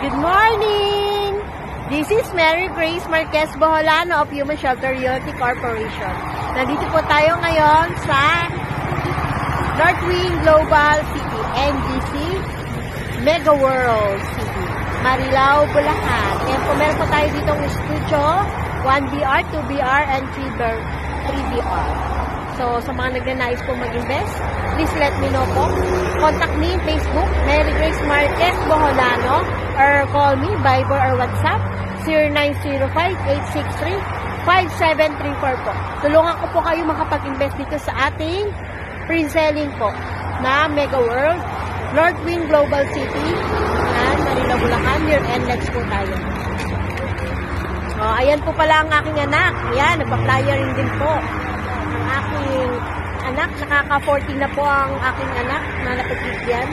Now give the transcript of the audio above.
Good morning! This is Mary Grace Marquez Boholano of Human Shelter Realty Corporation. Nandito po tayo ngayon sa Northwind Global City, NGC, Mega World City, Marilao, Bulacan. Ayan po, meron po tayo ditong studio, 1BR, 2BR, and 3BR. So, sa mga nagnanais po mag-invest, please let me know po. Contact me in Facebook, Mary Grace Marquez Boholano, or call me, Viber or WhatsApp, 0905-863-5734 po. Tulungan ko po kayo makapag-invest dito sa ating pre-selling po na Mega World, Northwind Global City, and Marilao, Bulacan. Year end, let's po tayo. So, ayan po pala ang aking anak. Ayan, nagpa-flyering din po ang aking anak. Nakaka-14 na po ang aking anak na napagkikyan.